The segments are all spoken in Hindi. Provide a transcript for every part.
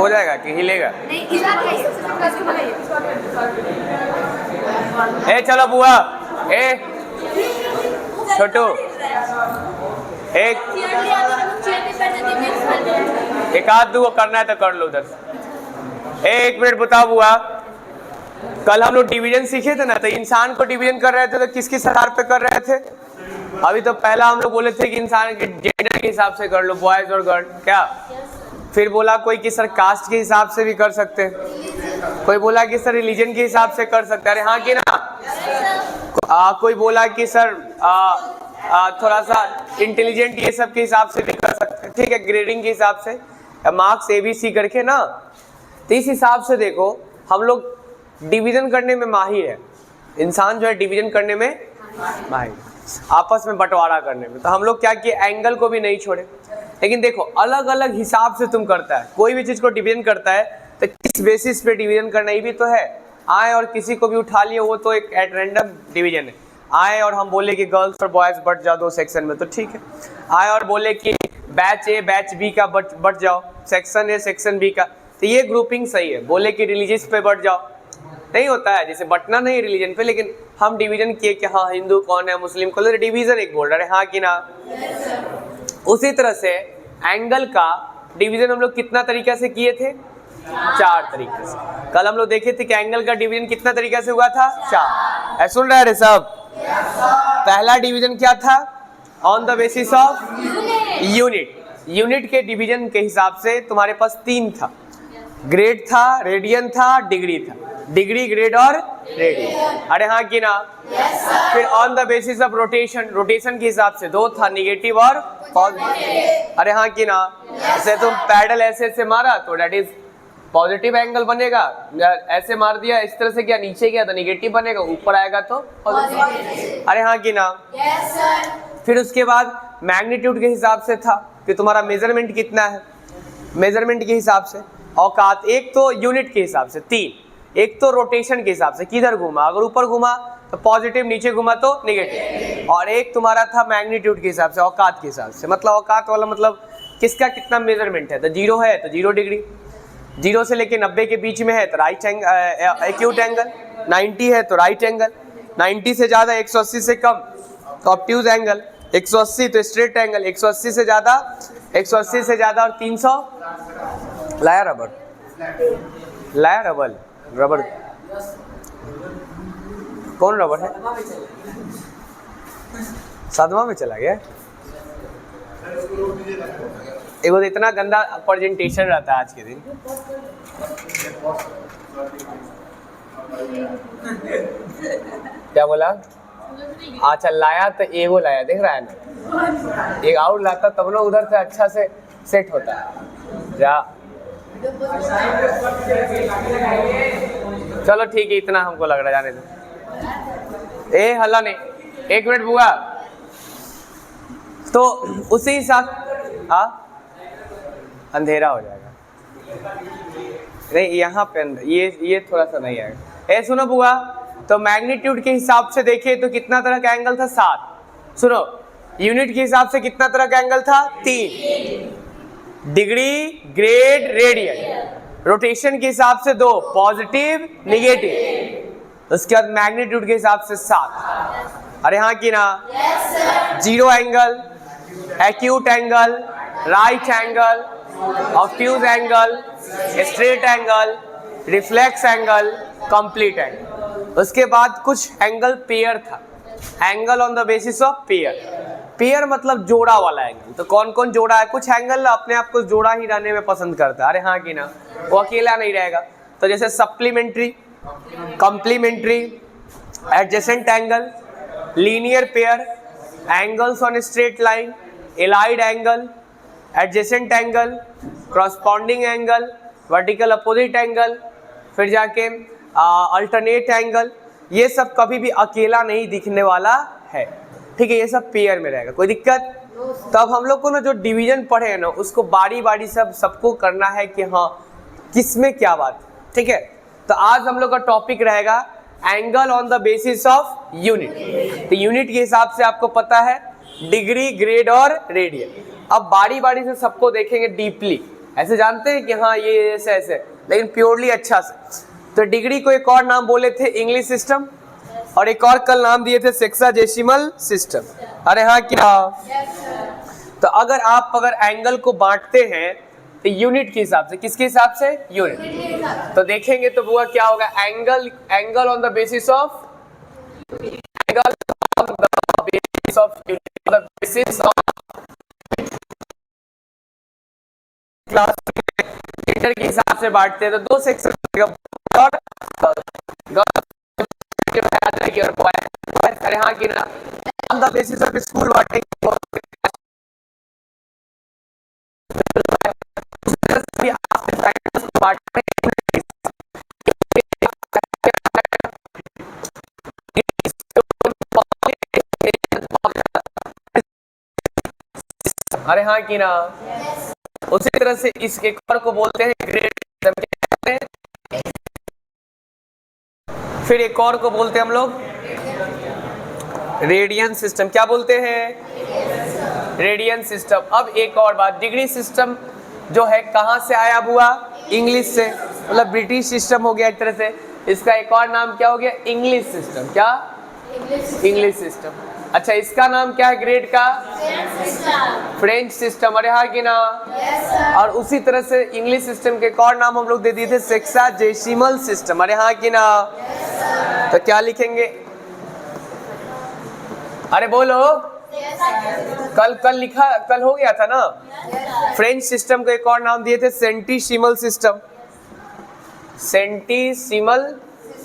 जाएगा कि हिलेगा? ए चलो बुआ, ए छोटू, एक आध दो करना है तो कर लो उधर। एक मिनट बताओ बुआ, कल हम लोग डिवीजन सीखे थे ना, तो इंसान को डिवीजन कर रहे थे तो किसके आधार पे कर रहे थे? अभी तो पहला हम लोग बोले थे कि इंसान के जेंडर के हिसाब से कर लो, बॉयज और गर्ल, क्या? फिर बोला कोई कि सर कास्ट के हिसाब से भी कर सकते हैं, कोई बोला कि सर रिलीजन के हिसाब से कर सकते हैं, अरे हाँ कि ना? कोई बोला कि सर थोड़ा सा इंटेलिजेंट ये सब के हिसाब से भी कर सकते हैं, ठीक है, ग्रेडिंग के हिसाब से, मार्क्स ABC करके ना। तो इस हिसाब से देखो हम लोग डिवीजन करने में माहिर है, इंसान जो है डिवीजन करने में माहिर, आपस में बंटवारा करने में। तो हम लोग क्या किए, एंगल को भी नहीं छोड़े। लेकिन देखो अलग अलग हिसाब से तुम करता है, कोई भी चीज को डिवीजन करता है तो किस बेसिस पे डिवीजन करना, ये भी तो है। आए और किसी को भी उठा लिए, वो तो एक एट रैंडम डिवीजन है। आए और हम बोले कि गर्ल्स और बॉयज बट जाओ 2 सेक्शन में, तो ठीक है। आए और बोले कि बैच A बैच B का बट जाओ, सेक्शन A सेक्शन B का, तो ये ग्रुपिंग सही है। बोले कि रिलीजियस पे बट जाओ, नहीं होता है, जैसे बटना नहीं रिलीजन पे, लेकिन हम डिवीजन किए कि हाँ हिंदू कौन है, मुस्लिम कौन है, डिवीजन एक बोल रहे हैं, हाँ कि ना? उसी तरह से एंगल का डिवीजन हम लोग कितना तरीका से किए थे? 4 तरीके से। कल हम लोग देखे थे कि एंगल का डिवीजन कितना तरीका से हुआ था? 4। सुन रहे सब? पहला डिवीजन क्या था? On the basis of unit. Unit के डिवीजन के हिसाब से तुम्हारे पास 3 था, ग्रेड था, रेडियन था, डिग्री था। डिग्री, ग्रेड और रेडियन, अरे हाँ कि ना? फिर on the basis of rotation, rotation के हिसाब से 2 था, निगेटिव और पॉजिटिव, अरे हाँ कि ना? जैसे तुम पैडल ऐसे ऐसे मारा तो डेट इज पॉजिटिव एंगल बनेगा, ऐसे मार दिया इस तरह से, क्या नीचे गया तो निगेटिव बनेगा, ऊपर आएगा तो पॉजिटिव, अरे हाँ कि ना? फिर उसके बाद मैग्नीट्यूड के हिसाब से था कि तुम्हारा मेजरमेंट कितना है, मेजरमेंट के हिसाब से। औकात, एक तो यूनिट के हिसाब से 3, एक तो रोटेशन के हिसाब से किधर घुमा, अगर ऊपर घुमा तो पॉजिटिव, नीचे घुमा तो नेगेटिव, और एक तुम्हारा था मैग्नीट्यूड के हिसाब से, औकात के हिसाब से। मतलब औकात वाला मतलब किसका कितना मेजरमेंट है, तो 0 है तो 0 डिग्री, 0 से लेके 90 के बीच में है तो राइट एंगल, एक्यूट एंगल, 90 है तो राइट एंगल, 90 से ज़्यादा 180 से कम तो ऑब्ट्यूज एंगल, 180 तो स्ट्रेट एंगल, 180 से ज़्यादा, 180 से ज़्यादा और 300 लाया रबर, लाया रबर, रबर कौन रबर है? 7वां में चला गया। एगो इतना गंदा प्रेजेंटेशन रहता है आज के दिन। क्या बोला? अच्छा लाया तो एगो लाया, देख रहा है ना, एक और लाता तब ना उधर से अच्छा से सेट होता है। जा चलो ठीक है, इतना हमको लग रहा है, जाने दो। ए हल्ला नहीं, 1 मिनट बुआ। तो उसी हिसाब, हाँ अंधेरा हो जाएगा, नहीं यहाँ पे ये थोड़ा सा नहीं आएगा। ए सुनो बुआ, तो मैग्नीट्यूड के हिसाब से देखे तो कितना तरह का एंगल था? 7। सुनो, यूनिट के हिसाब से कितना तरह का एंगल था? 3, डिग्री, ग्रेड, रेडियन। रोटेशन के हिसाब से 2, पॉजिटिव, निगेटिव। उसके बाद मैग्नीट्यूड के हिसाब से 7, अरे हाँ कि ना? 0 angle, acute angle, right angle, obtuse angle, straight angle, reflex angle, complete angle. उसके बाद कुछ एंगल पेयर था, angle on the basis of pair. Pair मतलब जोड़ा वाला एंगल। तो कौन कौन जोड़ा है? कुछ एंगल अपने आप को जोड़ा ही रहने में पसंद करता है, अरे हाँ कि ना? वो अकेला नहीं रहेगा। तो जैसे supplementary, complementary, adjacent angle, linear pair, angles on straight line, allied angle, adjacent angle, corresponding angle, vertical opposite angle, फिर जाके अल्टरनेट एंगल। ये सब कभी भी अकेला नहीं दिखने वाला है, ठीक है? ये सब पेयर में रहेगा, कोई दिक्कत? तो अब हम लोग को ना जो डिवीजन पढ़े हैं ना, उसको बारी बारी सबको करना है कि हाँ किसमें क्या बात, ठीक है? तो आज हम लोग का टॉपिक रहेगा angle on the basis of unit. तो यूनिट के हिसाब से आपको पता है डिग्री, ग्रेड और रेडियन। अब बारी बारी से सबको देखेंगे डीपली, ऐसे जानते हैं कि हाँ ये ऐसे ऐसे, लेकिन प्योरली अच्छा से। तो डिग्री को एक और नाम बोले थे इंग्लिश सिस्टम, और एक और कल नाम दिए थे सेक्साडेसिमल सिस्टम। अरे हाँ क्या? तो अगर एंगल को बांटते हैं तो यूनिट के हिसाब से, किसके हिसाब से? यूनिट। तो देखेंगे तो वो क्या होगा, angle on the basis of class meter के हिसाब से बांटते हैं तो दो सेक्शन और हाँ कि ना, on the basis of school बांटेंगे। अरे हाँ कि ना, उसी तरह से इस एक और को बोलते हैं ग्रेड सिस्टम, फिर एक और को बोलते हैं हम लोग रेडियन सिस्टम। क्या बोलते हैं? Radian system. अब एक और बात, डिग्री सिस्टम जो है कहाँ से आया हुआ? इंग्लिश से, मतलब ब्रिटिश सिस्टम हो गया एक तरह से। इसका एक और नाम क्या हो गया? English system. क्या? English system. अच्छा, इसका नाम क्या है ग्रेड का? French system. अरे हाँ कि ना? और उसी तरह से इंग्लिश सिस्टम के एक और नाम हम लोग दे दिए थे सेक्साडेसिमल सिस्टम। अरे हाँ कि ना? तो क्या लिखेंगे? अरे बोलो। कल लिखा, कल हो गया था ना। फ्रेंच सिस्टम को एक और नाम दिए थे सेंटीसिमल सिस्टम। सेंटीसिमल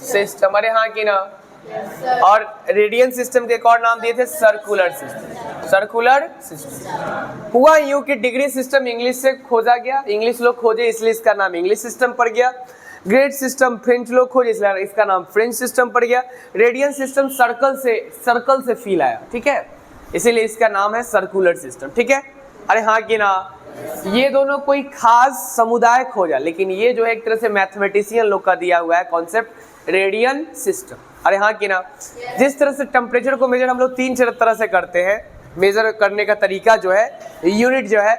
सिस्टम। अरे हाँ कि ना? और रेडियन सिस्टम के एक और नाम दिए थे सर्कुलर सिस्टम। Circular system. हुआ यूं कि डिग्री सिस्टम इंग्लिश से खोजा गया, इंग्लिश लोग खोजे इसलिए इसका नाम इंग्लिश सिस्टम पड़ गया। ग्रेड सिस्टम फ्रेंच लोग खोजे इसलिए इसका नाम फ्रेंच सिस्टम पड़ गया। रेडियन सिस्टम सर्कल से फील आया, ठीक है, इसीलिए इसका नाम है सर्कुलर सिस्टम। ठीक है? अरे हाँ कि ना? ये दोनों कोई खास समुदाय खोजा, लेकिन ये जो है एक तरह से मैथमेटिशियन लोग का दिया हुआ है कॉन्सेप्ट रेडियन सिस्टम। अरे हाँ कि ना? जिस तरह से टेम्परेचर को मेजर हम लोग 3 तरह से करते हैं, मेजर करने का तरीका जो है, यूनिट जो है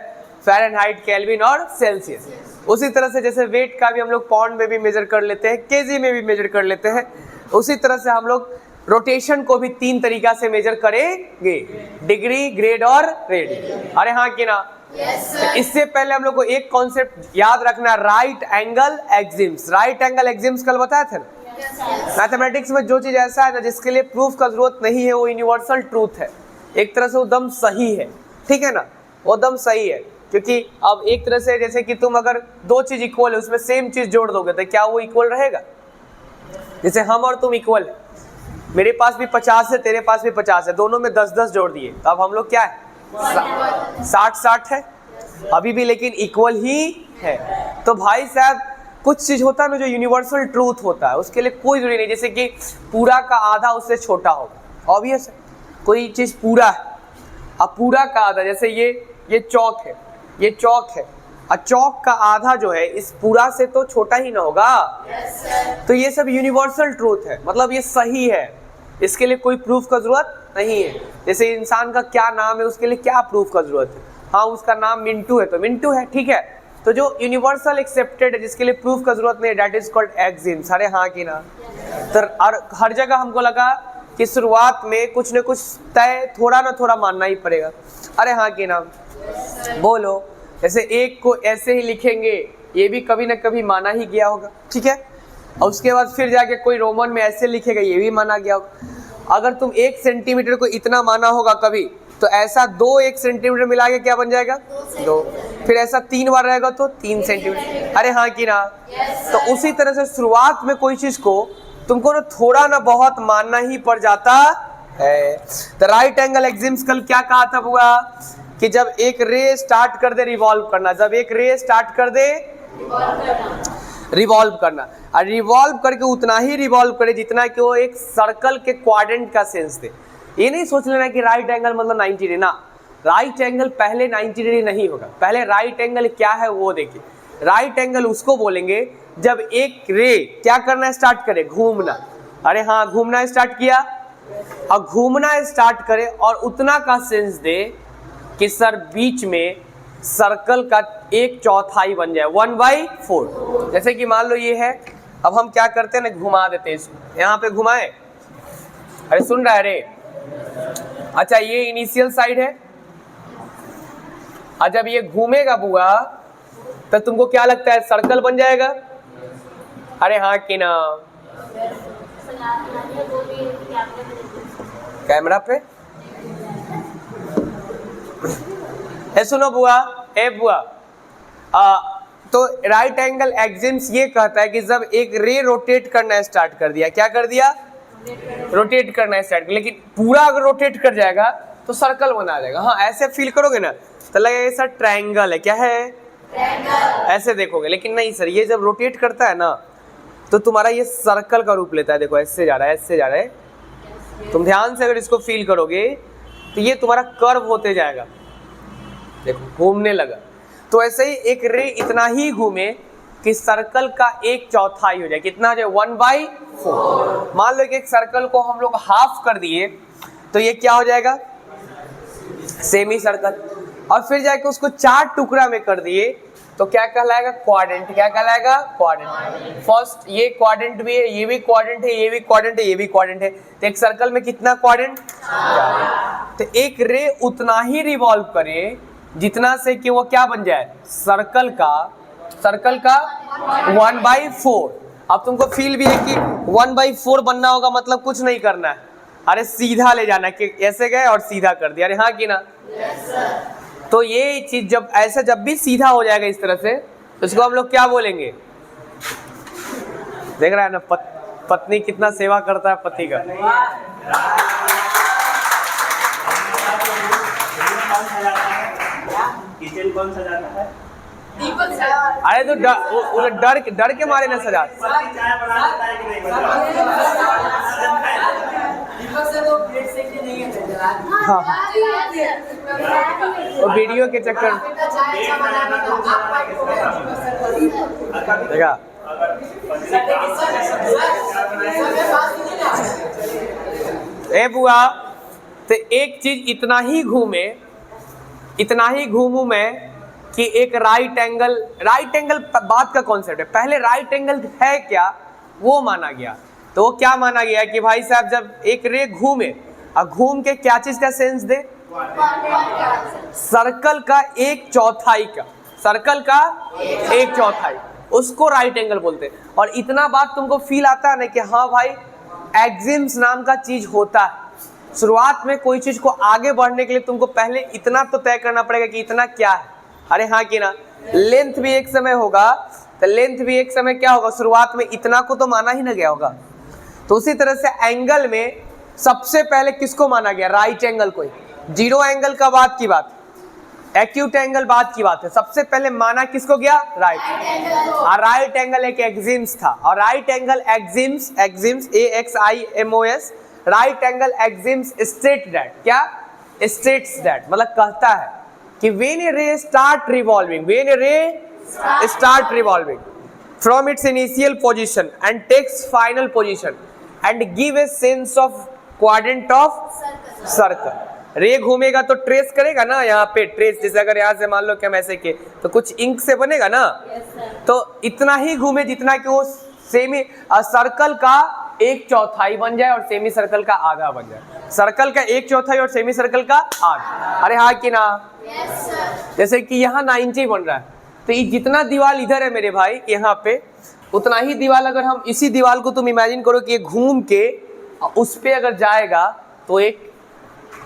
फ़ारेनहाइट, केल्विन और सेल्सियस। उसी तरह से जैसे वेट का भी हम लोग पाउंड में भी मेजर कर लेते हैं, केजी में भी मेजर कर लेते हैं, उसी तरह से हम लोग रोटेशन को भी 3 तरीका से मेजर करेंगे, डिग्री, ग्रेड और रेडियन। अरे हाँ कि ना? इससे पहले हम लोग को एक कॉन्सेप्ट याद रखना, right angle axioms. Right angle axioms कल बताया था ना। मैथमेटिक्स में जो चीज ऐसा है ना जिसके लिए प्रूफ का जरूरत नहीं है, वो यूनिवर्सल ट्रूथ है, एक तरह से वो दम सही है। ठीक है ना? वो दम सही है, क्योंकि अब एक तरह से जैसे कि तुम अगर 2 चीज इक्वल है, उसमें सेम चीज जोड़ दोगे तो क्या वो इक्वल रहेगा? जैसे हम और तुम इक्वल है, मेरे पास भी 50 है, तेरे पास भी 50 है, दोनों में 10-10 जोड़ दिए, तो अब हम लोग क्या है? 60-60 है अभी भी, लेकिन इक्वल ही है। तो भाई साहब कुछ चीज होता है ना जो यूनिवर्सल ट्रूथ होता है, उसके लिए कोई जरूरी नहीं, जैसे कि पूरा का आधा उससे छोटा होगा, ऑब्वियस है। कोई चीज पूरा है, अब पूरा का आधा, जैसे ये चौक है, ये चौक है, और चौक का आधा जो है इस पूरा से तो छोटा ही ना होगा। तो ये सब यूनिवर्सल ट्रूथ है, मतलब ये सही है, इसके लिए कोई प्रूफ का जरूरत नहीं है। जैसे इंसान का क्या नाम है, उसके लिए क्या प्रूफ का जरूरत है? हाँ, उसका नाम मिंटू है तो मिंटू है, ठीक है। तो जो यूनिवर्सल एक्सेप्टेड है, जिसके लिए प्रूफ का जरूरत नहीं है, दैट इज कॉल्ड एक्सिम्स। अरे हाँ कि ना? तो और हर जगह हमको लगा कि शुरुआत में कुछ न कुछ तय थोड़ा ना थोड़ा मानना ही पड़ेगा। अरे हाँ कि ना? बोलो। जैसे एक को ऐसे ही लिखेंगे, ये भी कभी ना कभी माना ही गया होगा, ठीक है। और उसके बाद फिर जाके कोई रोमन में ऐसे लिखेगा, ये भी माना गया होगा। अगर तुम 1 सेंटीमीटर को इतना माना होगा कभी, तो ऐसा 1 सेंटीमीटर मिला के क्या बन जाएगा? 2। फिर ऐसा 3 बार रहेगा तो 3 सेंटीमीटर। अरे हाँ कि ना? तो उसी तरह से शुरुआत में कोई चीज को तुमको ना थोड़ा ना बहुत मानना ही पड़ जाता है। तो राइट एंगल एक्सिम्स कल क्या कहा था हुआ कि जब एक रे स्टार्ट कर दे रिवॉल्व करना, जब एक रे स्टार्ट कर दे रिवॉल्व करना, और रिवॉल्व करके उतना ही रिवॉल्व करे जितना कि वो एक सर्कल के क्वाड्रेंट का सेंस दे। ये नहीं सोच लेना कि राइट एंगल मतलब 90 डिग्री ना, राइट एंगल पहले 90 डिग्री नहीं होगा। पहले राइट एंगल क्या है वो देखिए। राइट एंगल उसको बोलेंगे जब एक रे क्या करना स्टार्ट करे, घूमना। अरे हाँ, घूमना स्टार्ट किया, और घूमना स्टार्ट करे और उतना का सेंस दे कि सर बीच में सर्कल का 1/4 बन जाए, 1/4। जैसे कि मान लो ये है, अब हम क्या करते हैं ना, घुमा देते हैं इसको, यहाँ पे घुमाए। अरे सुन रहा है रे? अच्छा ये इनिशियल साइड है, और जब ये घूमेगा बुआ तो तुमको क्या लगता है, सर्कल बन जाएगा? अरे हाँ कि ना? कैमरा पे सुनो बुआ, ए बुआ, तो राइट एंगल एक्सिम्स ये कहता है कि जब एक रे रोटेट करना स्टार्ट कर दिया, क्या कर दिया? रोटेट करना स्टार्ट, लेकिन पूरा अगर रोटेट कर जाएगा तो सर्कल बना देगा। हाँ ऐसे फील करोगे ना तो लगेगा सर ट्रायंगल है। क्या है? ट्रायंगल। ऐसे देखोगे, लेकिन नहीं सर, ये जब रोटेट करता है ना तो तुम्हारा ये सर्कल का रूप लेता है। देखो ऐसे जा रहा है, ऐसे जा रहा है, तुम ध्यान से अगर इसको फील करोगे तो ये तुम्हारा कर्व होते जाएगा। देखो घूमने लगा, तो ऐसे ही एक रे इतना ही घूमे कि सर्कल का 1/4 हो जाए। कितना हो जाए? 1/4। मान लो कि एक सर्कल को हम लोग हाफ कर दिए तो ये क्या हो जाएगा? Semi circle. और फिर जाके उसको 4 टुकड़ा में कर दिए तो क्या कहलाएगा? क्वाड्रेंट। क्या कहलाएगा? क्वाड्रेंट। फर्स्ट ये क्वाड्रेंट भी है, ये भी क्वाड्रेंट है, ये भी क्वाड्रेंट है, ये भी क्वाड्रेंट है। तो एक सर्कल में कितना क्वाड्रेंट? 4। तो एक रे उतना ही रिवॉल्व करे जितना से कि वो क्या बन जाए? सर्कल का 1/4। अब तुमको फील भी है कि 1/4 बनना होगा, मतलब कुछ नहीं करना है, अरे सीधा ले जाना कि ऐसे गए और सीधा कर दिया। अरे हाँ कि ना? yes, sir। तो ये चीज जब ऐसे जब भी सीधा हो जाएगा इस तरह से तो इसको हम लोग क्या बोलेंगे? देख रहा है ना पत्नी कितना सेवा करता है पति का। किचन कौन सजाता है? अरे तो डर के मारे ना सजा। चाय बना देता है कि नहीं बनाता? हाँ वो वीडियो के चक्कर देखा। ए बुआ, तो एक चीज इतना ही घूमू मैं कि एक राइट एंगल बात का कॉन्सेप्ट है। पहले राइट एंगल है क्या वो माना गया, तो वो क्या माना गया कि भाई साहब जब एक रे घूमे और घूम के क्या चीज का सेंस दे? सर्कल का 1/4 का, सर्कल का 1/4, उसको राइट एंगल बोलते हैं। और इतना बात तुमको फील आता है ना कि हाँ भाई एक्सिम्स नाम का चीज होता है। शुरुआत में कोई चीज को आगे बढ़ने के लिए तुमको पहले इतना तो तय करना पड़ेगा कि इतना क्या है। अरे हाँ कि ना? लेंथ भी एक समय होगा, तो लेंथ भी एक समय क्या होगा? शुरुआत में इतना को तो माना ही ना गया होगा। तो उसी तरह से एंगल में सबसे पहले किसको माना गया? राइट एंगल को। जीरो एंगल का बात की बात, एक्यूट एंगल बात की बात है। सबसे पहले माना किसको गया? राइट। और राइट एंगल एक एक्सिम्स था, और right angle axioms AXIMOS right angle axioms state that, क्या स्टेट्स दैट, मतलब कहता है कि व्हेन ए रे start revolving from its initial position and takes final position and give a sense of quadrant of circle। रे घूमेगा तो ट्रेस करेगा ना, यहाँ पे ट्रेस, जैसे अगर यहाँ से मान लो कि हम ऐसे के तो कुछ इंक से बनेगा ना। yes, तो इतना ही घूमे जितना कि वो सेमी सर्कल का 1/4 बन जाए और सेमी सर्कल का आधा बन जाए। सर्कल का 1/4 और सेमी सर्कल का आधा। अरे हाँ कि ना? yes, जैसे कि यहाँ 90 बन रहा है, तो ये जितना दीवार इधर है मेरे भाई यहाँ पे, उतना ही दीवार अगर हम इसी दीवार को तुम इमेजिन करो कि ये घूम के उस पे अगर जाएगा तो एक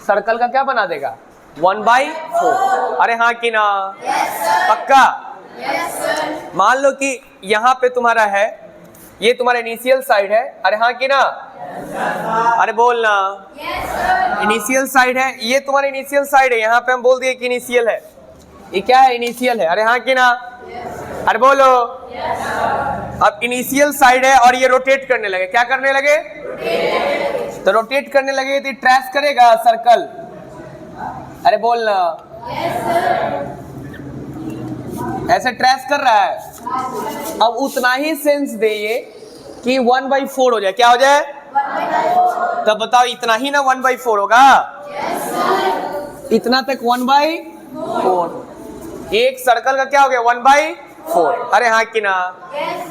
सर्कल का क्या बना देगा? 1/4। अरे हाँ कि ना? yes, पक्का? yes, मान लो कि यहाँ पे तुम्हारा है, ये तुम्हारा इनिशियल साइड है। अरे हाँ कि ना? yes, अरे बोलना। yes, इनिशियल साइड है, ये तुम्हारा इनिशियल साइड है। यहाँ पे हम बोल दिए कि इनिशियल है, ये क्या है? इनिशियल है। अरे हाँ कि ना? yes, अरे बोलो। yes, अब इनिशियल साइड है और ये रोटेट करने लगे, क्या करने लगे? तो रोटेट करने लगे तो ट्रेस करेगा सर्कल। अरे बोलना। yes, ऐसे ट्रेस कर रहा है। अब उतना ही सेंस दे ये कि 1/4 हो जाए। क्या हो जाए? 1/4। तब बताओ इतना ही ना 1/4 होगा? yes, इतना तक 1/4। एक सर्कल का क्या हो गया 1/4। अरे हाँ कि ना,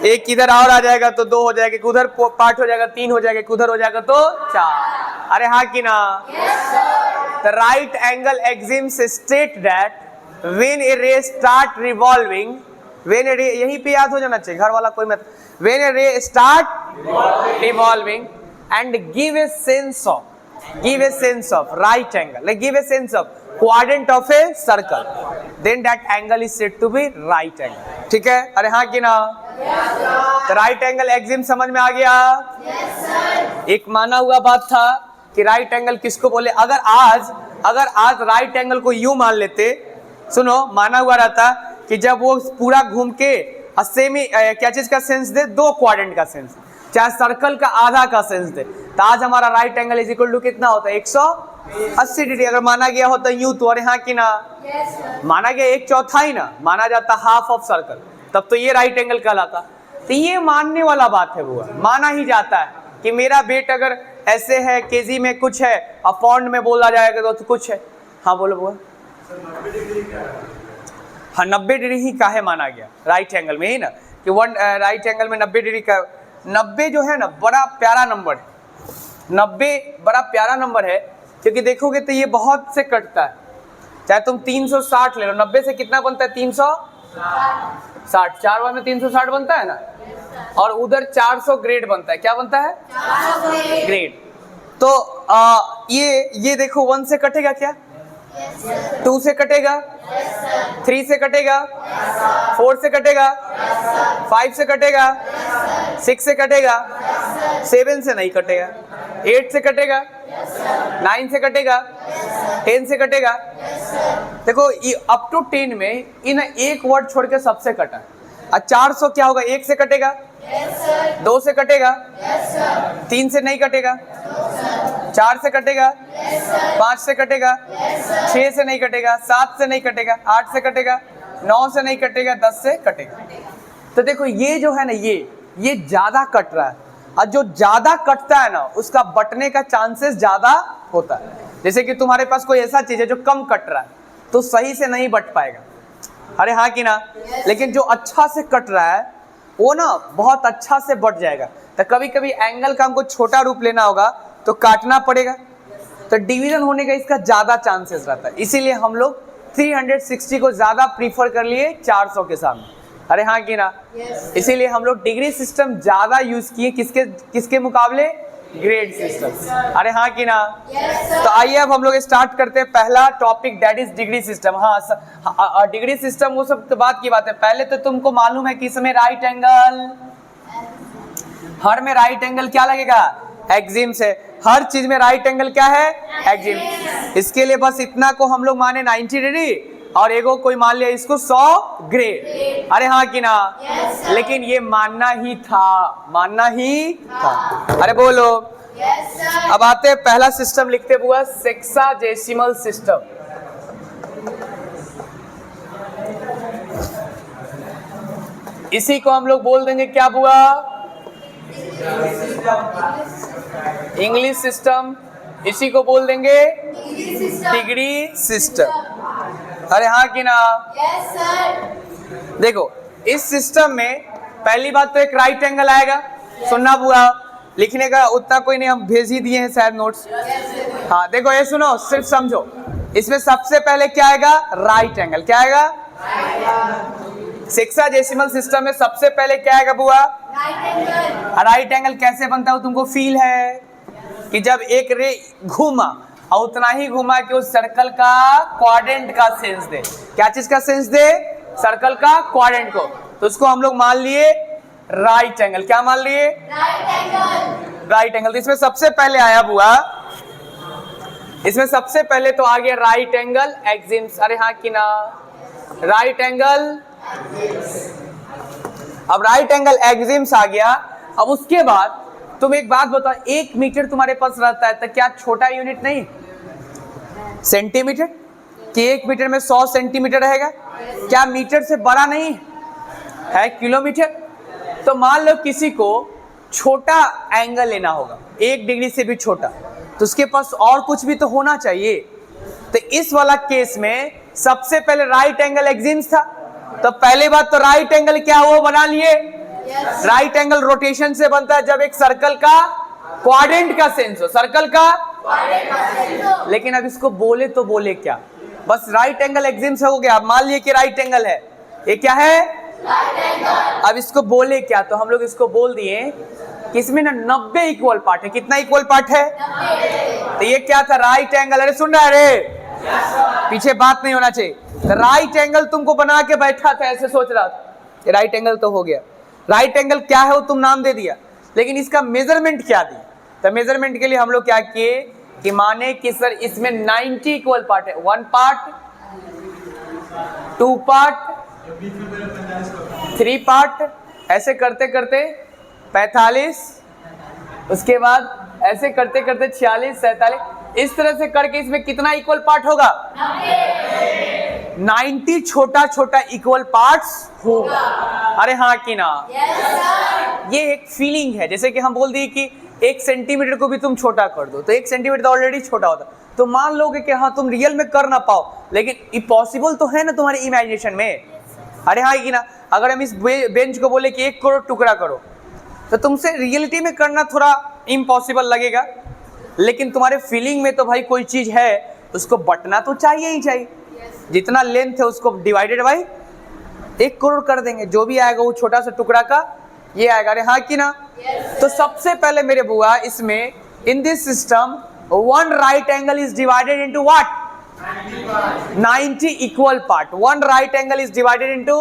एक इधर और आ जाएगा तो 2 हो जाएगा, उधर पार्ट हो जाएगा 3 हो जाएगा, उधर हो जाएगा तो 4। अरे हाँ कि ना। The right angle axioms state that when a ray start revolving, when a ray, यहीं पे याद हो जाना चाहिए, घर वाला कोई मत, when a ray start revolving and give a sense of right angle, like give a sense of quadrant of a circle, then that angle is said to be right angle। ठीक है, अरे हाँ कि ना। तो राइट एंगल एक्सिम समझ में आ गया? एक माना हुआ बात था कि राइट एंगल किसको बोले। अगर आज राइट एंगल को यूं मान लेते, सुनो, माना हुआ रहता कि जब वो पूरा घूम के सेमी क्या चीज का सेंस दे, 2 क्वाड्रेंट का सेंस, चाहे सर्कल का आधा का सेंस दे, तो आज हमारा right angle is equal to कितना होता है 180 डिग्री। अगर माना गया होता यूं तो, अरे हाँ कि ना। माना गया 1/4 ही ना, माना जाता हाफ ऑफ सर्कल, तब तो ये राइट एंगल कहलाता। तो ये मानने वाला बात है, वो माना ही जाता है कि मेरा वेट अगर ऐसे है, केजी में कुछ है, और पाउंड में बोला जाएगा तो कुछ है। हाँ बोलो बुआ। हाँ 90 डिग्री ही काहे माना गया राइट एंगल में, ही ना कि राइट एंगल में 90 डिग्री का। 90 जो है ना बड़ा प्यारा नंबर है, 90 बड़ा प्यारा नंबर है, क्योंकि देखोगे तो ये बहुत से कटता है। चाहे तुम 360 ले लो, 90 से कितना बनता है 360, 4 बार में 360 बनता है ना, और उधर 400 ग्रेड बनता है। क्या बनता है? 400 ग्रेड। तो ये देखो 1 से कटेगा क्या? 2 से कटेगा, 3 से कटेगा, 4 से कटेगा, 5 से कटेगा, 6 से कटेगा, 7 से नहीं कटेगा, 8 से कटेगा, 9 से कटेगा, 10 से कटेगा। देखो अप टू 10 में इन एक वर्ड छोड़ के सबसे कटा। और 400 क्या होगा? 1 से कटेगा, 2 से कटेगा, 3 से नहीं कटेगा, 4 से कटेगा, 5 से कटेगा, 6 से नहीं कटेगा, 7 से नहीं कटेगा, 8 से कटेगा, 9 से नहीं कटेगा, 10 से कटेगा। तो देखो ये जो है ना, ये ज्यादा कट रहा है, और जो ज्यादा कटता है ना उसका बटने का चांसेस ज्यादा होता है। जैसे कि तुम्हारे पास कोई ऐसा चीज है जो कम कट रहा है तो सही से नहीं बट पाएगा। अरे हाँ कि ना। लेकिन जो अच्छा से कट रहा है वो ना बहुत अच्छा से बट जाएगा। तो कभी कभी एंगल का हमको छोटा रूप लेना होगा तो काटना पड़ेगा, तो डिवीजन होने का इसका ज्यादा चांसेस रहता है। इसीलिए हम लोग 360 को ज्यादा प्रीफर कर लिए 400 के सामने। अरे हाँ कि ना। इसीलिए हम लोग डिग्री सिस्टम ज्यादा यूज किए किसके मुकाबले? Grade system. अरे हाँ कि ना। तो आइए अब हम लोग स्टार्ट करते हैं पहला topic, that is degree system. हाँ डिग्री सिस्टम वो सब तो बात की बात है। पहले तो तुमको मालूम है कि इसमें राइट एंगल, हर में राइट एंगल क्या लगेगा? एक्सिम से। हर चीज में राइट एंगल क्या है? एक्सिम। इसके लिए बस इतना को हम लोग माने 90 डिग्री, और एगो कोई मान लिया इसको 100 ग्रेड। अरे हाँ कि ना। लेकिन ये मानना ही था। अरे बोलो। अब आते हैं पहला सिस्टम लिखते हुआ, सेक्साडेसिमल सिस्टम। इसी को हम लोग बोल देंगे क्या हुआ? English system. इसी को बोल देंगे डिग्री सिस्टम। अरे हाँ कि ना। Yes sir. देखो इस सिस्टम में पहली बात तो एक राइट एंगल आएगा। सुनना बुआ, लिखने का उतना कोई नहीं, हम भेज ही दिए हैं शायद नोट्स। हाँ देखो ये सुनो, सिर्फ समझो। इसमें सबसे पहले क्या आएगा? Right angle. क्या आएगा? सेक्साडेसिमल सिस्टम में सबसे पहले क्या आएगा बुआ? Right angle. राइट एंगल कैसे बनता है तुमको फील है कि जब एक रे घूमा और उतना ही घुमा कि उस सर्कल का क्वाड्रेंट का सेंस दे। क्या चीज का सेंस दे? सर्कल का क्वाड्रेंट को। तो उसको हम लोग मान लिए राइट एंगल। क्या मान लिए? Right angle. तो इसमें सबसे पहले आया बुआ, इसमें सबसे पहले तो आ गया राइट एंगल एक्सिम्स। अरे हाँ कि ना। राइट एंगल, अब राइट एंगल एक्सिम्स आ गया। अब उसके बाद तुम एक बात बताओ, 1 मीटर तुम्हारे पास रहता है तो क्या छोटा यूनिट नहीं सेंटीमीटर? कि 1 मीटर में 100 सेंटीमीटर रहेगा? क्या मीटर से बड़ा नहीं है किलोमीटर? तो मान लो किसी को छोटा एंगल लेना होगा, 1 डिग्री से भी छोटा, तो उसके पास और कुछ भी तो होना चाहिए। तो इस वाला केस में सबसे पहले राइट एंगल एक्सिस था, तो पहली बात तो राइट एंगल क्या हुआ बना लिए, राइट एंगल रोटेशन से बनता है जब एक सर्कल का क्वाड्रेंट का सेंस हो, सर्कल का। लेकिन अब इसको बोले तो बोले क्या, बस राइट एंगल एक्सिस हो गया, मान लिए कि राइट एंगल है, ये क्या है राइट एंगल। अब इसको बोले क्या, तो हम लोग इसको बोल दिए कि इसमें ना 90 इक्वल पार्ट है। कितना इक्वल पार्ट है 90। तो ये क्या था राइट एंगल, अरे सुन रहा है रे, पीछे बात नहीं होना चाहिए। तो राइट एंगल तुमको बना के बैठा था, ऐसे सोच रहा था राइट एंगल तो हो गया, राइट एंगल क्या है वो तुम नाम दे दिया, लेकिन इसका मेजरमेंट क्या दी। तो मेजरमेंट के लिए हम लोग क्या किए कि माने कि सर इसमें 90 इक्वल पार्ट है, 1 पार्ट 2 पार्ट 3 पार्ट, ऐसे करते करते 45, उसके बाद ऐसे करते करते 46 47, इस तरह से करके इसमें कितना इक्वल पार्ट होगा 90 छोटा छोटा इक्वल पार्ट्स होगा। अरे हाँ कि ना, ये एक फीलिंग है, जैसे कि हम बोल दिए कि 1 सेंटीमीटर को भी तुम छोटा कर दो तो 1 सेंटीमीटर तो ऑलरेडी छोटा होता, तो मान लोगे कि हाँ तुम रियल में कर ना पाओ, लेकिन इम्पॉसिबल तो है ना तुम्हारे इमेजिनेशन में। अरे हाँ कि ना, अगर हम इस बेंच को बोले कि 1 करोड़ टुकड़ा करो तो तुमसे रियलिटी में करना थोड़ा इम्पॉसिबल लगेगा, लेकिन तुम्हारे फीलिंग में तो भाई कोई चीज है उसको बटना तो चाहिए ही चाहिए। जितना लेंथ है उसको डिवाइडेड बाई 1 करोड़ कर देंगे, जो भी आएगा वो छोटा सा टुकड़ा का ये आएगा। अरे हाँ कि ना, तो सबसे पहले मेरे बुआ इसमें in this system 1 right angle is divided into what 90 equal part. 1 right angle is divided into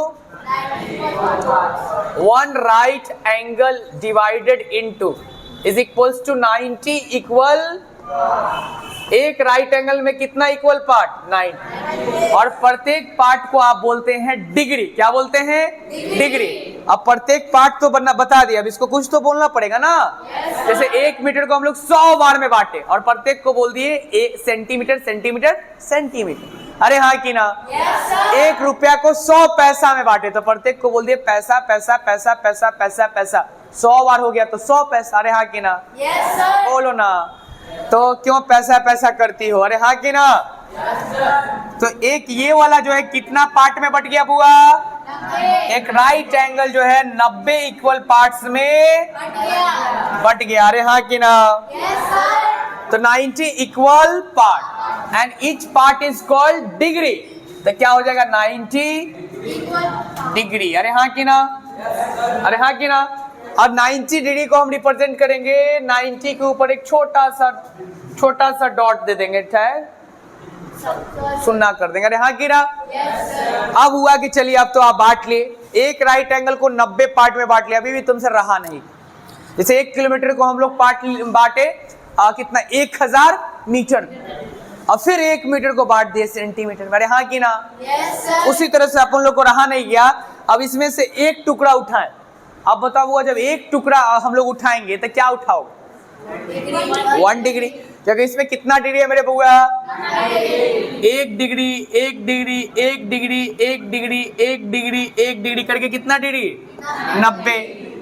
1 right angle divided into is equals to 90 equal. एक राइट एंगल में कितना इक्वल पार्ट 90, और प्रत्येक पार्ट को आप बोलते हैं डिग्री। क्या बोलते हैं डिग्री। अब प्रत्येक पार्ट तो बनना बता दिया, अब इसको कुछ तो बोलना पड़ेगा ना। जैसे 1 मीटर को हम लोग 100 बार में बांटे और प्रत्येक को बोल दिए 1 सेंटीमीटर सेंटीमीटर सेंटीमीटर। अरे हाँ कि ना, 1 रुपया को 100 पैसा में बांटे तो प्रत्येक को बोल दिए पैसा पैसा पैसा पैसा पैसा पैसा। 100 बार हो गया तो 100 पैसा। अरे हाँ कि ना, बोलो ना, तो क्यों पैसा पैसा करती हो। अरे हाँ कि ना, तो एक ये वाला जो है कितना पार्ट में बट गया बुआ, एक राइट एंगल जो है 90 इक्वल पार्ट्स में बट गया। अरे हाँ कि ना, तो 90 equal part and each part is called degree. तो क्या हो जाएगा 90 डिग्री। अरे हाँ कि ना, अरे हाँ कि ना। अब 90 डिग्री को हम रिप्रेजेंट करेंगे 90 के ऊपर एक छोटा सा डॉट दे देंगे, सुनना कर देंगे। अरे हाँ कि ना। अब हुआ कि चलिए अब तो आप बांट लिए, एक राइट एंगल को 90 पार्ट में बांट लिया, अभी भी तुमसे रहा नहीं। जैसे 1 किलोमीटर को हम लोग बांटे कितना 1000 मीटर, और फिर 1 मीटर को बांट दिए सेंटीमीटर में। अरे हाँ कि ना। उसी तरह से अपन लोग को रहा नहीं गया, अब इसमें से एक टुकड़ा उठाएं। अब बताओ जब एक टुकड़ा हम लोग उठाएंगे तो क्या उठाओगे 1 डिग्री। क्योंकि इसमें कितना डिग्री है मेरे बुआ 1 degree 1 degree 1 degree 1 degree 1 degree 1 degree करके कितना डिग्री 90।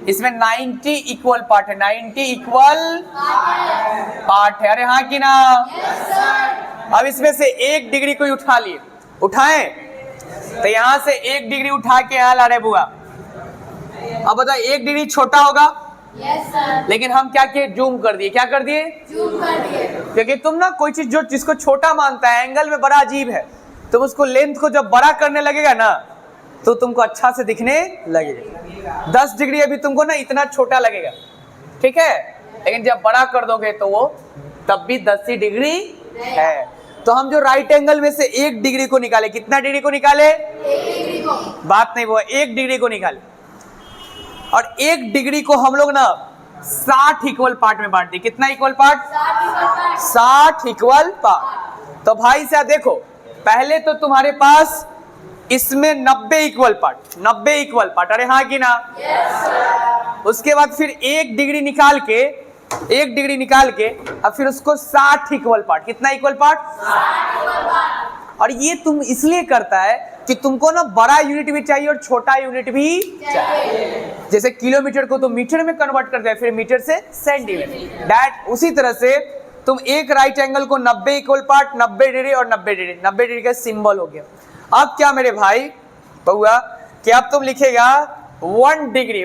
इसमें 90 इक्वल पार्ट है, 90 इक्वल पार्ट है। अरे हाँ कि ना। अब इसमें से 1 डिग्री को उठा लिए, उठाएं तो यहां से 1 डिग्री उठा के यहाँ ला रहे बुआ। अब बताओ 1 डिग्री छोटा होगा, लेकिन हम क्या किए जूम कर दिए। क्या कर दिए जूम कर दिए। क्योंकि तुम ना कोई चीज जो जिसको छोटा मानता है एंगल में बड़ा अजीब है, तुम उसको लेंथ को जब बड़ा करने लगेगा ना तो तुमको अच्छा से दिखने लगेगा। 10 डिग्री अभी तुमको ना इतना छोटा लगेगा, ठीक है, लेकिन जब बड़ा कर दोगे तो वो तब भी 10 ही डिग्री है। तो हम जो राइट एंगल में से 1 डिग्री को निकाले, कितना डिग्री को निकाले 1 डिग्री को, बात नहीं वो 1 डिग्री को निकाले, और 1 डिग्री को हम लोग ना 60 इक्वल पार्ट में बांट दिए। कितना इक्वल पार्ट 60 इक्वल पार्ट। तो भाई साहब देखो, पहले तो तुम्हारे पास इसमें 90 इक्वल पार्ट, 90 इक्वल पार्ट। अरे हाँ कि ना। उसके बाद फिर 1 डिग्री निकाल के, 1 डिग्री निकाल के अब फिर उसको 60 इक्वल पार्ट। कितना इक्वल पार्ट 60 इक्वल पार्ट। और ये तुम इसलिए करता है कि तुमको ना बड़ा यूनिट भी चाहिए और छोटा यूनिट भी चाहिए। जैसे किलोमीटर को तो मीटर में कन्वर्ट कर दे, फिर मीटर से सेंटीमीटर। दैट उसी तरह से तुम एक राइट एंगल को 90 इक्वल पार्ट, 90 डिग्री और 90 डिग्री, 90 डिग्री का सिंबल हो गया। अब क्या मेरे भाई बउआ कि अब तुम लिखेगा 1 degree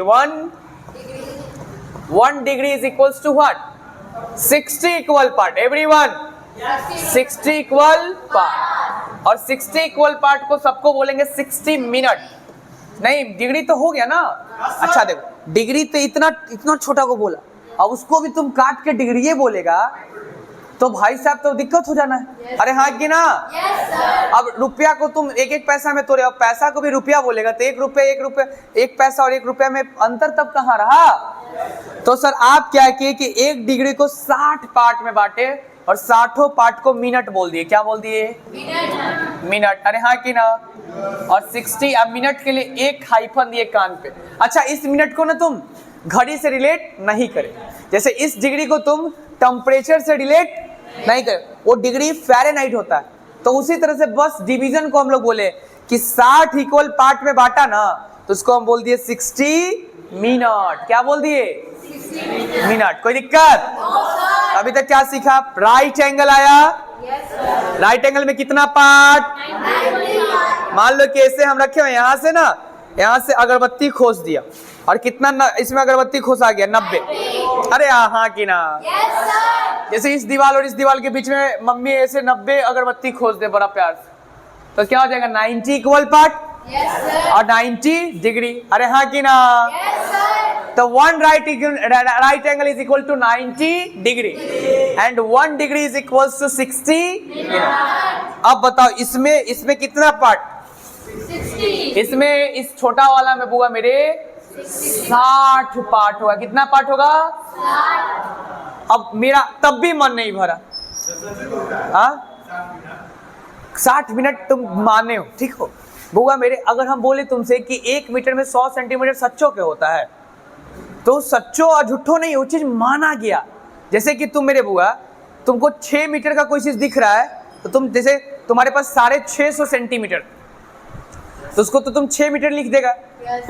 1 degree is equals to what 60 equal part everyone 60 equal part और 60 इक्वल पार्ट को सबको बोलेंगे 60 मिनट नहीं डिग्री तो हो गया ना। अच्छा देखो डिग्री तो इतना छोटा को बोला अब उसको भी तुम काट के डिग्री ये बोलेगा तो भाई साहब तो दिक्कत हो जाना है। अरे हाँ कि ना अब रुपया को तुम एक एक पैसा में तोड़े अब पैसा को भी रुपया बोलेगा तो एक पैसा और 1 रुपया में अंतर तब कहाँ रहा। तो सर आप क्या किए कि 1 डिग्री को 60 पार्ट में बांटे और 60 पार्ट को मिनट बोल दिए। क्या बोल दिए मिनट। अरे हाँ कि ना और 60 अब मिनट के लिए एक हाइफन दिए कान पे। अच्छा इस मिनट को ना तुम घड़ी से रिलेट नहीं करे जैसे इस डिग्री को तुम टेम्परेचर से रिलेट नहीं करे वो डिग्री फ़ारेनहाइट होता है। तो उसी तरह से बस डिवीजन को हम लोग बोले कि 60 इक्वल पार्ट में बांटा ना तो उसको हम बोल दिए 60 मिनट। क्या बोल दिए मिनट। कोई दिक्कत अभी तक क्या सीखा राइट एंगल आया राइट एंगल में कितना पार्ट मान लो कि ऐसे हम रखे हुए यहाँ से ना यहाँ से अगरबत्ती खोस दिया और कितना इसमें अगरबत्ती खोस आ गया 90। अरे हाँ कि ना जैसे इस दीवार और इस दीवार के बीच में मम्मी ऐसे 90 अगरबत्ती खोस दे बड़ा प्यार से तो क्या हो जाएगा 90 इक्वल पार्ट और 90 डिग्री। अरे हाँ कि ना तो 1 right angle is equal to 90 degree and 1 degree is equal to 60। अब बताओ इसमें कितना पार्ट 60। इसमें इस छोटा वाला में बुआ मेरे 60 पार्ट होगा। कितना पार्ट होगा 60। अब मेरा तब भी मन नहीं भरा। हाँ 60 मिनट तुम माने हो ठीक हो बुआ मेरे। अगर हम बोले तुमसे कि 1 मीटर में 100 सेंटीमीटर सच्चो के होता है तो सच्चो और झूठो नहीं वो चीज माना गया। जैसे कि तुम मेरे बुआ तुमको 6 मीटर का कोई चीज दिख रहा है तो तुम जैसे तुम्हारे पास 650 सेंटीमीटर तो उसको तो तुम 6 मीटर लिख देगा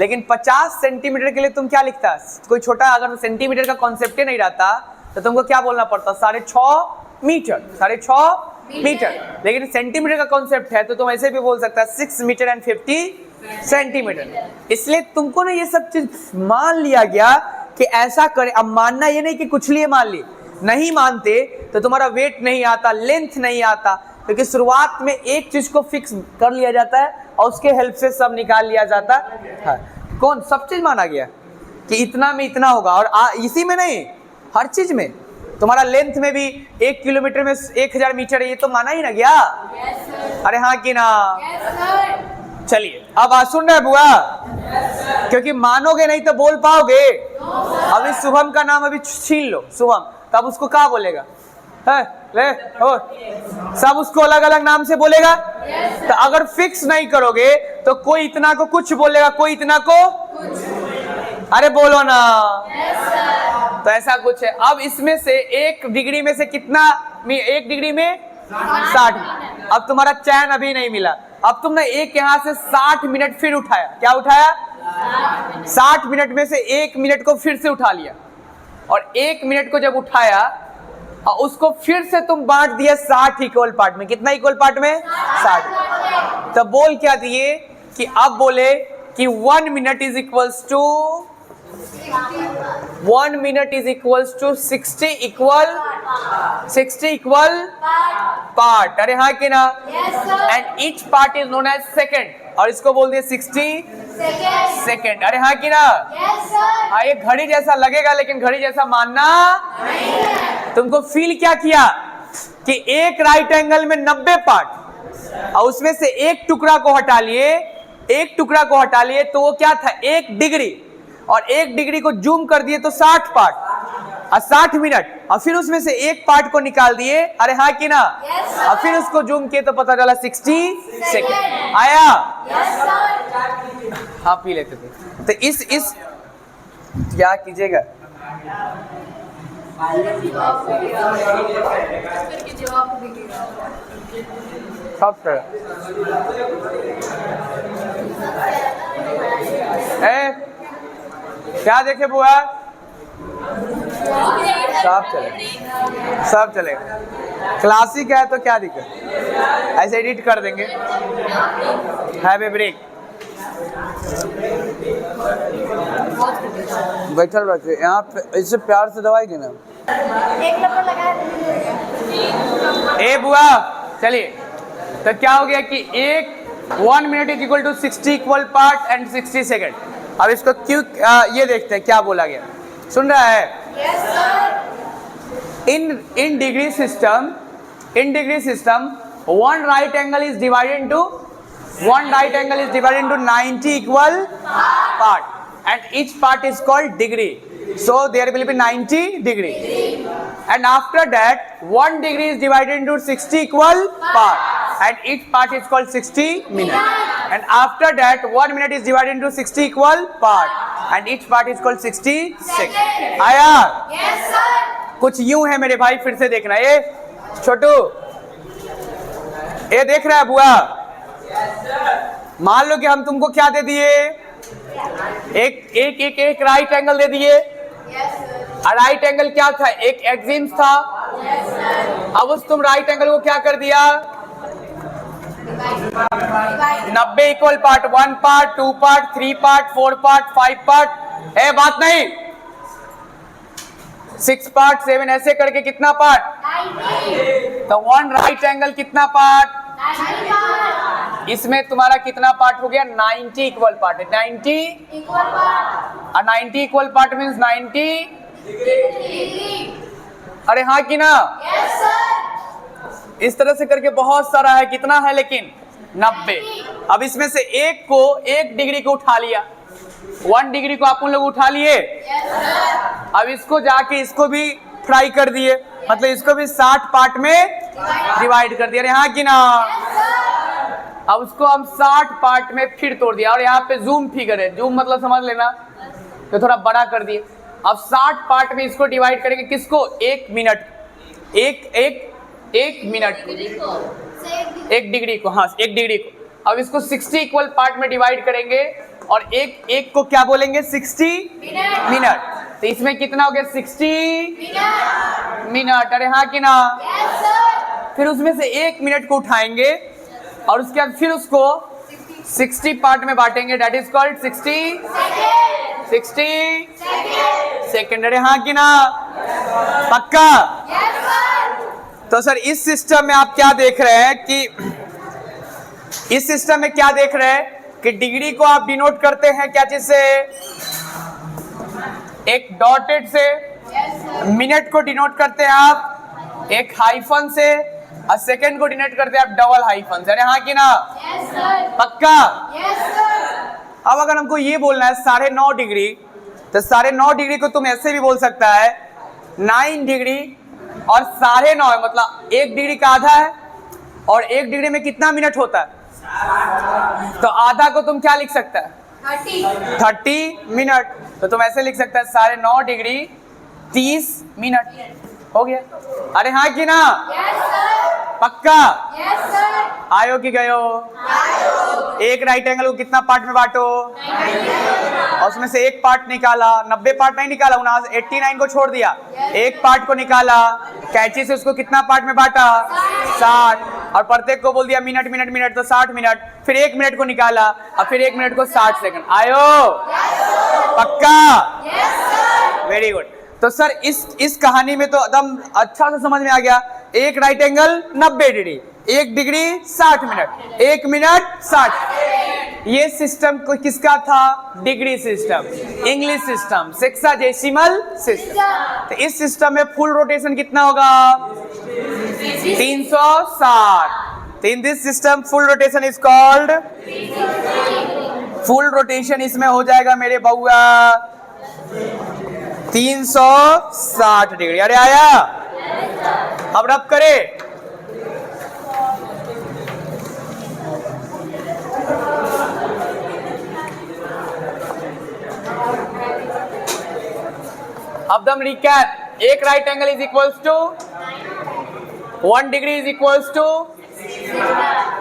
लेकिन 50 सेंटीमीटर के लिए तुम क्या लिखता कोई छोटा अगर सेंटीमीटर का कॉन्सेप्ट ही नहीं रहता तो तुमको क्या बोलना पड़ता 6.5 मीटर 6.5 मीटर। लेकिन सेंटीमीटर का कॉन्सेप्ट है तो तुम ऐसे भी बोल सकता 6 मीटर एंड 50 सेंटीमीटर। इसलिए तुमको ना ये सब चीज मान लिया गया कि ऐसा करे। अब मानना ये नहीं कि कुछ लिए मान ली नहीं मानते तो तुम्हारा वेट नहीं आता लेंथ नहीं आता क्योंकि शुरुआत में एक चीज को फिक्स कर लिया जाता है और उसके हेल्प से सब निकाल लिया जाता है। कौन सब चीज माना गया कि इतना में इतना होगा और इसी में नहीं हर चीज में तुम्हारा लेंथ में भी 1 किलोमीटर में 1000 मीटर है ये तो माना ही ना गया। अरे हाँ कि ना चलिए अब सुन रहे बुआ क्योंकि मानोगे नहीं तो बोल पाओगे। अभी शुभम का नाम अभी छीन लो शुभम तब उसको क्या बोलेगा है ले हो सब उसको अलग अलग नाम से बोलेगा। तो अगर फिक्स नहीं करोगे तो कोई इतना को कुछ बोलेगा कोई इतना को अरे बोलो ना तो ऐसा कुछ है। अब इसमें से 1 डिग्री में से कितना 1 डिग्री में 60। अब तुम्हारा चैन अभी नहीं मिला अब तुमने एक यहाँ से 60 मिनट फिर उठाया। क्या उठाया 60 मिनट में से 1 मिनट को फिर से उठा लिया और 1 मिनट को जब उठाया और उसको फिर से तुम बांट दिया 60 इक्वल पार्ट में। कितना इक्वल पार्ट में 60। तो बोल क्या दिए कि अब बोले कि 1 minute is equals to 1 minute is equals to 60 equal part. अरे हाँ कि ना and each part is known as second और इसको बोल दिए 60 सेकेंड। अरे हाँ कि ना हाँ ये घड़ी जैसा लगेगा लेकिन घड़ी जैसा मानना नहीं है। तुमको फील क्या किया कि एक राइट एंगल में 90 पार्ट और उसमें से एक टुकड़ा को हटा लिए तो वो क्या था 1 डिग्री और 1 डिग्री को जूम कर दिए तो 60 पार्ट और 60 मिनट और फिर उसमें से एक पार्ट को निकाल दिए। अरे हाँ कि ना और फिर उसको जूम किए तो पता चला 60 सेकेंड आया। हाँ पी लेते थे तो इस क्या कीजिएगा सब क्या देखे बुआ सब चलेगा क्लासिक है तो क्या दिक्कत, ऐसे एडिट कर देंगे। Have a break. बैठल रखे यहाँ पे, इससे प्यार से दवाई देना। एक नंबर लगा। ए बुआ चलिए, तो क्या हो गया कि 1 minute is equal to 60 equal part and 60 second. अब इसको क्यों ये देखते हैं क्या बोला गया, सुन रहा है? Yes sir. In degree system, one right angle is divided into 90 equal part, and each part is called degree. So there will be 90 degree. And after that, 1 degree is divided into 60 equal part, and each part is called 60 minutes. And after that, 1 minute is divided into 60 equal part, and each part is called 60 seconds. आया? Yes sir. कुछ यूं है मेरे भाई, फिर से देखना। ये छोटू, ये देख रहा है बुआ? मान लो कि हम तुमको क्या दे दिए, एक राइट एंगल दे दिए। राइट एंगल क्या था? एक एक्सिस था। अब उस तुम राइट एंगल को क्या कर दिया? 90 equal part, 1 part, 2 part, 3 part, 4 part, 5 part. है बात नहीं? 6 पार्ट, 7 ऐसे करके कितना पार्ट? 90। तो 1 राइट एंगल कितना पार्ट? 90 पार्ट। इसमें तुम्हारा कितना पार्ट हो गया? 90 equal part. 90 equal part. 90 equal part means 90। Degree. अरे हाँ कि ना? Yes sir. इस तरह से करके बहुत सारा है। कितना है लेकिन? 90। अब इसमें से एक को 1 डिग्री को उठा लिया, 1 डिग्री को आप उन लोग उठा लिए। Yes sir. अब इसको जाके इसको भी फ्राई कर दिए, मतलब इसको भी 60 पार्ट में डिवाइड कर दिया। हाँ कि ना? अब उसको हम 60 पार्ट में फिर तोड़ दिया, और यहाँ पे जूम फिगर है, जूम मतलब समझ लेना, तो थोड़ा बड़ा कर दिए। अब 60 पार्ट में इसको डिवाइड करेंगे, किसको? 1 मिनट, एक मिनट को, 1 डिग्री को, हाँ 1 डिग्री को। अब इसको 60 इक्वल पार्ट में डिवाइड करेंगे, और एक को क्या बोलेंगे? 60 मिनट। तो इसमें कितना हो गया? 60 मिनट। अरे हाँ कि ना? Yes sir. फिर उसमें से 1 मिनट को उठाएंगे, और उसके बाद फिर उसको 60 पार्ट में बांटेंगे, दैट इज कॉल्ड 60 सेकेंड। अरे हाँ कि ना? पक्का? Yes sir. तो सर इस सिस्टम में आप क्या देख रहे हैं कि इस सिस्टम में क्या देख रहे हैं कि डिग्री को आप डिनोट करते हैं क्या चीज से? एक डॉटेड से। मिनट को डिनोट करते हैं आप एक हाइफन से, और सेकंड को डिनोट करते हैं आप डबल हाइफन से। अरे हाँ कि ना? Yes sir. पक्का? Yes sir. अब अगर हमको ये बोलना है 9.5 डिग्री, तो 9.5 डिग्री को तुम ऐसे भी बोल सकता है 9 डिग्री और 9.5 मतलब 1 डिग्री का आधा है, और 1 डिग्री में कितना मिनट होता है? तो आधा को तुम क्या लिख सकता है? 30 मिनट। तो तुम ऐसे लिख सकता है 9.5 डिग्री 30 मिनट। हो गया? अरे हाँ कि ना? Yes sir. पक्का? Yes sir. आयो कि गयो? एक राइट एंगल को कितना पार्ट में बांटो, और उसमें से एक पार्ट निकाला, 90 पार्ट नहीं निकाला, 89 को छोड़ दिया, एक पार्ट को निकाला, कैंची से उसको कितना पार्ट में बांटा? 60, और प्रत्येक को बोल दिया मिनट मिनट मिनट, तो 60 मिनट। फिर 1 मिनट को निकाला, और फिर 1 मिनट को 60 सेकंड। आयो? पक्का? Very good. तो सर इस कहानी में तो एकदम अच्छा से समझ में आ गया। एक right angle 90 degree, 1 degree 60 minute, 1 minute 60। ये सिस्टम को किसका था? Degree system, English system, sexagesimal system. तो इस सिस्टम में फुल रोटेशन कितना होगा? 360। तो इन this system full rotation is called, full rotation इसमें हो जाएगा मेरे बउआ 360 डिग्री। अरे आया? अब रब करे। अब दम रिकैप। एक right angle is equals to 1 degree is equals to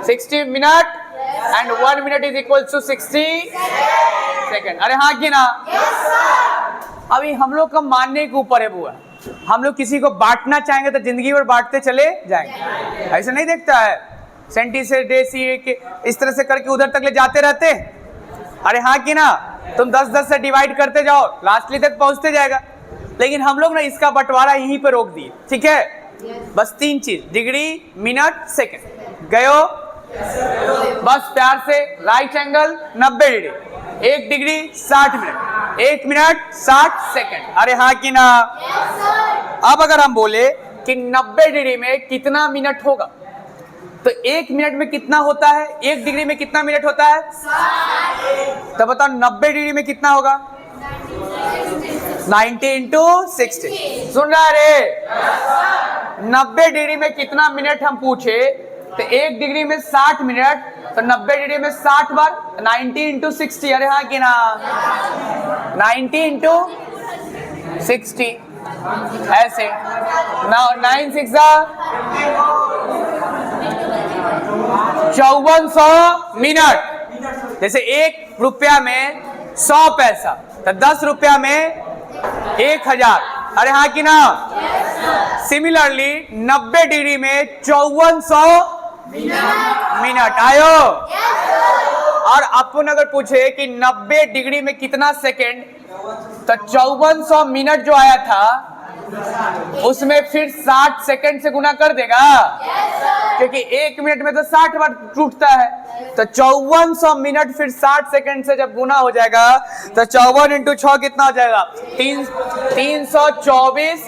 60 minute, and 1 minute is equals to 60 second. अरे हाँ कि ना? अभी हम लोग का मानने के ऊपर है बुआ। हम लोग किसी को बांटना चाहेंगे तो जिंदगी भर बांटते चले जाएंगे। ऐसे नहीं देखता है, सेंटी से डेसी के इस तरह से करके उधर तक ले जाते रहते। अरे हाँ कि ना, तुम 10-10 से डिवाइड करते जाओ, लास्टली तक पहुंचते जाएगा। लेकिन हम लोग ना इसका बंटवारा यहीं पर रोक दिए। ठीक है, बस 3 चीज, डिग्री, मिनट, सेकंड। गयो बस प्यार से, right angle 90 degree, 1 degree 60 minute, 1 minute 60 second. अरे हाँ कि ना। अब अगर हम बोले कि 90 डिग्री में कितना मिनट होगा, तो 1 मिनट में कितना होता है, 1 डिग्री में कितना मिनट होता है? 60। तो बताओ 90 डिग्री में कितना होगा? 90 इंटू 60। सुन रहा है रे? 90 डिग्री में कितना मिनट हम पूछे, तो 1 डिग्री में 60 मिनट, तो 90 डिग्री में 60 बार, 90 इंटू 60। अरे हाँ कि ना, 90 इंटू 60 ऐसे। 9 6 5400 मिनट। जैसे 1 रुपया में 100 पैसा, तो 10 रुपया में 1000। अरे हाँ कि ना। सिमिलरली 90 डिग्री में 5400 मिनट आयो। और अपन अगर पूछे कि 90 डिग्री में कितना सेकेंड, तो 5400 मिनट जो आया था उसमें फिर 60 सेकेंड से गुना कर देगा, क्योंकि 1 मिनट में तो 60 बार टूटता है। तो 5400 मिनट फिर 60 सेकेंड से जब गुना हो जाएगा, तो 54 इंटू 6 कितना हो जाएगा? 324,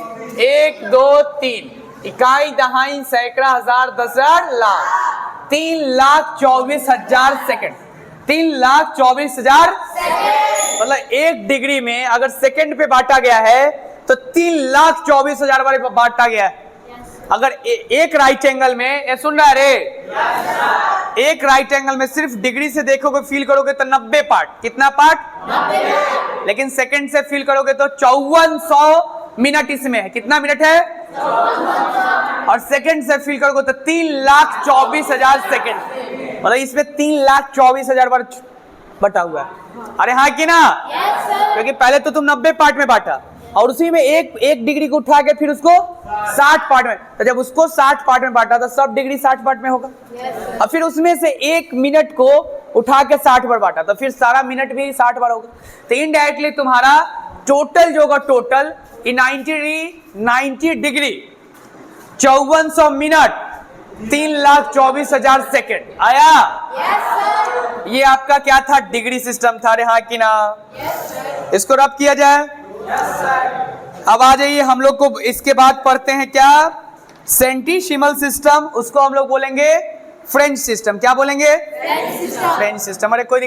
1 2 3, इकाई दहाई सैकड़ा हजार 10,000 लाख, 3,24,000 सेकेंड। 3,24,000 मतलब 1 डिग्री में अगर सेकेंड पे बांटा गया है तो 3,24,000 बार बांटा गया है। अगर एक राइट एंगल में, ये सुन रहा है रे, एक राइट एंगल में सिर्फ डिग्री से देखोगे, फील करोगे तो 90 पार्ट। कितना पार्ट? 90। लेकिन सेकंड से फील करोगे तो 5400 मिनट इसमें है। कितना मिनट है? और सेकंड से फील करोगे तो 3,24,000 सेकंड, मतलब इसमें 3,24,000 बार बटा हुआ है। अरे हाँ कि ना? क्योंकि पहले तो तुम 90 पार्ट में बांटा, और उसी में एक डिग्री को उठा के फिर उसको 60 पार्ट में, तो जब उसको 60 पार्ट में बांटा तो सब डिग्री 60 पार्ट में होगा। और फिर उसमें से 1 मिनट को उठा के 60 बार बांटा, तो फिर सारा मिनट भी 60 बार होगा। तो इनडायरेक्टली तुम्हारा टोटल जो होगा, टोटल 90 डिग्री 5400 मिनट 3,24,000 सेकेंड आया। ये आपका क्या था? डिग्री सिस्टम था। अरे हाँ कि ना? इसको रब किया जाए। अब आ जाइए, हम लोग को इसके बाद पढ़ते हैं क्या? सेंटीसिमल सिस्टम। उसको हम लोग बोलेंगे फ्रेंच सिस्टम। क्या बोलेंगे? French system. अरे कोई